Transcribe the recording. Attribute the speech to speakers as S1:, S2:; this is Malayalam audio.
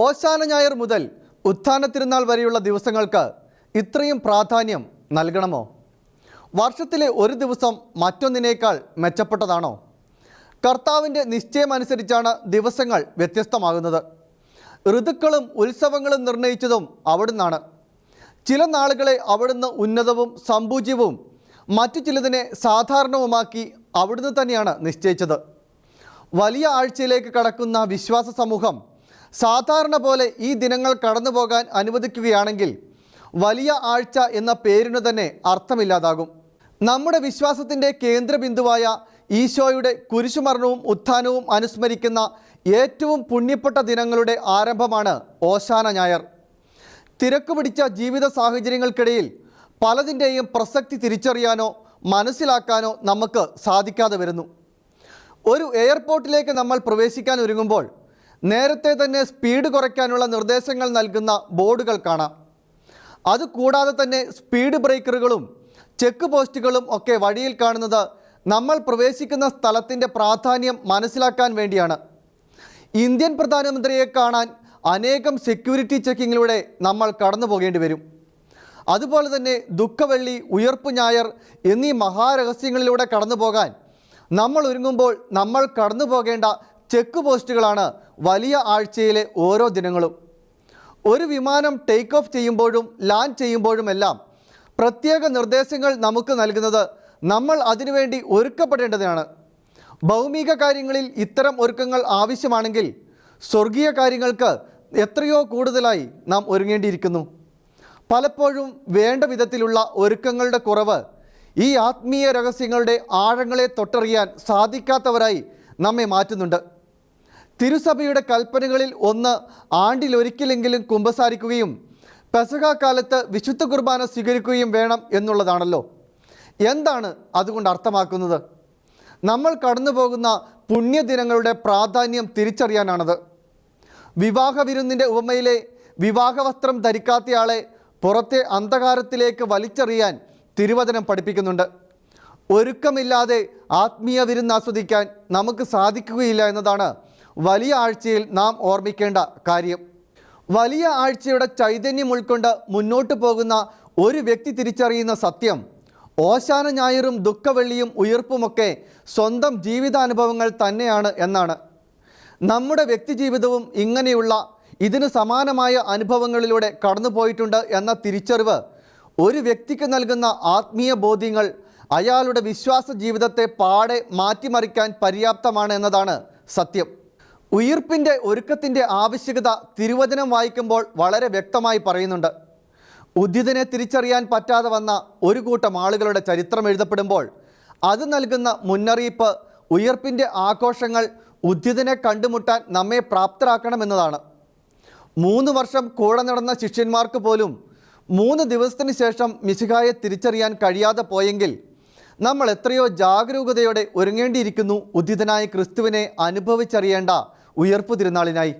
S1: ഓശാന ഞായർ മുതൽ ഉത്ഥാന തിരുനാൾ വരെയുള്ള ദിവസങ്ങൾക്ക് ഇത്രയും പ്രാധാന്യം നൽകണമോ? വർഷത്തിലെ ഒരു ദിവസം മറ്റൊന്നിനേക്കാൾ മെച്ചപ്പെട്ടതാണോ? കർത്താവിൻ്റെ നിശ്ചയമനുസരിച്ചാണ് ദിവസങ്ങൾ വ്യത്യസ്തമാകുന്നത്. ഋതുക്കളും ഉത്സവങ്ങളും നിർണയിച്ചതും അവിടുന്നാണ്. ചില നാളുകളെ അവിടുന്ന് ഉന്നതവും സമ്പൂജ്യവും മറ്റു ചിലതിനെ സാധാരണവുമാക്കി അവിടുന്ന് തന്നെയാണ് നിശ്ചയിച്ചത്. വലിയ ആഴ്ചയിലേക്ക് കടക്കുന്ന വിശ്വാസ സമൂഹം സാധാരണ പോലെ ഈ ദിനങ്ങൾ കടന്നു പോകാൻ അനുവദിക്കുകയാണെങ്കിൽ വലിയ ആഴ്ച എന്ന പേരിനു തന്നെ അർത്ഥമില്ലാതാകും. നമ്മുടെ വിശ്വാസത്തിൻ്റെ കേന്ദ്രബിന്ദുവായ ഈശോയുടെ കുരിശുമരണവും ഉത്ഥാനവും അനുസ്മരിക്കുന്ന ഏറ്റവും പുണ്യപ്പെട്ട ദിനങ്ങളുടെ ആരംഭമാണ് ഓശാന ഞായർ. തിരക്ക് പിടിച്ച ജീവിത സാഹചര്യങ്ങൾക്കിടയിൽ പലതിൻ്റെയും പ്രസക്തി തിരിച്ചറിയാനോ മനസ്സിലാക്കാനോ നമുക്ക് സാധിക്കാതെ വരുന്നു. ഒരു എയർപോർട്ടിലേക്ക് നമ്മൾ പ്രവേശിക്കാൻ ഒരുങ്ങുമ്പോൾ നേരത്തെ തന്നെ സ്പീഡ് കുറയ്ക്കാനുള്ള നിർദ്ദേശങ്ങൾ നൽകുന്ന ബോർഡുകൾ കാണാം. അതുകൂടാതെ തന്നെ സ്പീഡ് ബ്രേക്കറുകളും ചെക്ക് പോസ്റ്റുകളും ഒക്കെ വഴിയിൽ കാണുന്നത് നമ്മൾ പ്രവേശിക്കുന്ന സ്ഥലത്തിൻ്റെ പ്രാധാന്യം മനസ്സിലാക്കാൻ വേണ്ടിയാണ്. ഇന്ത്യൻ പ്രധാനമന്ത്രിയെ കാണാൻ അനേകം സെക്യൂരിറ്റി ചെക്കിങ്ങിലൂടെ നമ്മൾ കടന്നു പോകേണ്ടി വരും. അതുപോലെ തന്നെ ദുഃഖവെള്ളി, ഉയർപ്പ് ഞായർ എന്നീ മഹാരഹസ്യങ്ങളിലൂടെ കടന്നു പോകാൻ നമ്മൾ ഒരുങ്ങുമ്പോൾ നമ്മൾ കടന്നു പോകേണ്ട ചെക്ക് പോസ്റ്റുകളാണ് വലിയ ആഴ്ചയിലെ ഓരോ ദിനങ്ങളും. ഒരു വിമാനം ടേക്ക് ഓഫ് ചെയ്യുമ്പോഴും ലാൻഡ് ചെയ്യുമ്പോഴുമെല്ലാം പ്രത്യേക നിർദ്ദേശങ്ങൾ നമുക്ക് നൽകുന്നത് നമ്മൾ അതിനുവേണ്ടി ഒരുക്കപ്പെടേണ്ടതാണ്. ഭൗമിക കാര്യങ്ങളിൽ ഇത്തരം ഒരുക്കങ്ങൾ ആവശ്യമാണെങ്കിൽ സ്വർഗീയ കാര്യങ്ങൾക്ക് എത്രയോ കൂടുതലായി നാം ഒരുങ്ങേണ്ടിയിരിക്കുന്നു. പലപ്പോഴും വേണ്ട വിധത്തിലുള്ള ഒരുക്കങ്ങളുടെ കുറവ് ഈ ആത്മീയ രഹസ്യങ്ങളുടെ ആഴങ്ങളെ തൊട്ടറിയാൻ സാധിക്കാത്തവരായി നമ്മെ മാറ്റുന്നുണ്ട്. തിരുസഭയുടെ കൽപ്പനകളിൽ ഒന്ന് ആണ്ടിലൊരിക്കലെങ്കിലും കുമ്പസാരിക്കുകയും പെസഹ കാലത്ത് വിശുദ്ധ കുർബാന സ്വീകരിക്കുകയും വേണം എന്നുള്ളതാണല്ലോ. എന്താണ് അതുകൊണ്ട് അർത്ഥമാക്കുന്നത്? നമ്മൾ കടന്നു പോകുന്ന പുണ്യദിനങ്ങളുടെ പ്രാധാന്യം തിരിച്ചറിയാനാണത്. വിവാഹ വിരുന്നിൻ്റെ ഉപമയിലെ വിവാഹവസ്ത്രം ധരിക്കാത്തയാളെ പുറത്തെ അന്ധകാരത്തിലേക്ക് വലിച്ചെറിയാൻ തിരുവചനം പഠിപ്പിക്കുന്നുണ്ട്. ഒരുക്കമില്ലാതെ ആത്മീയ വിരുന്ന് ആസ്വദിക്കാൻ നമുക്ക് സാധിക്കുകയില്ല എന്നതാണ് വലിയ ആഴ്ചയിൽ നാം ഓർമ്മിക്കേണ്ട കാര്യം. വലിയ ആഴ്ചയുടെ ചൈതന്യം ഉൾക്കൊണ്ട് മുന്നോട്ട് പോകുന്ന ഒരു വ്യക്തി തിരിച്ചറിയുന്ന സത്യം ഓശാന ഞായറും ദുഃഖവെള്ളിയും ഉയർപ്പുമൊക്കെ സ്വന്തം ജീവിതാനുഭവങ്ങൾ തന്നെയാണ് എന്നാണ്. നമ്മുടെ വ്യക്തിജീവിതവും ഇങ്ങനെയുള്ള ഇതിന് സമാനമായ അനുഭവങ്ങളിലൂടെ കടന്നുപോയിട്ടുണ്ട് എന്ന തിരിച്ചറിവ് ഒരു വ്യക്തിക്ക് നൽകുന്ന ആത്മീയ ബോധ്യങ്ങൾ അയാളുടെ വിശ്വാസ ജീവിതത്തെ പാടെ മാറ്റിമറിക്കാൻ പര്യാപ്തമാണ് എന്നതാണ് സത്യം. ഉയിർപ്പിൻ്റെ ഒരുക്കത്തിൻ്റെ ആവശ്യകത തിരുവചനം വായിക്കുമ്പോൾ വളരെ വ്യക്തമായി പറയുന്നുണ്ട്. ഉദ്ധിതനെ തിരിച്ചറിയാൻ പറ്റാതെ വന്ന ഒരു കൂട്ടം ആളുകളുടെ ചരിത്രം എഴുതപ്പെടുമ്പോൾ അത് നൽകുന്ന മുന്നറിയിപ്പ് ഉയിർപ്പിൻ്റെ ആഘോഷങ്ങൾ ഉദ്ധിതനെ കണ്ടുമുട്ടാൻ നമ്മെ പ്രാപ്തരാക്കണമെന്നതാണ്. 3 വർഷം കൂടെ നടന്ന ശിഷ്യന്മാർക്ക് പോലും 3 ദിവസത്തിന് ശേഷം മിശിഹായെ തിരിച്ചറിയാൻ കഴിയാതെ പോയെങ്കിൽ നമ്മൾ എത്രയോ ജാഗരൂകതയോടെ ഒരുങ്ങേണ്ടിയിരിക്കുന്നു ഉദ്ധിതനായ ക്രിസ്തുവിനെ അനുഭവിച്ചറിയേണ്ട ഉയർപ്പ് തിരുനാളിനായി.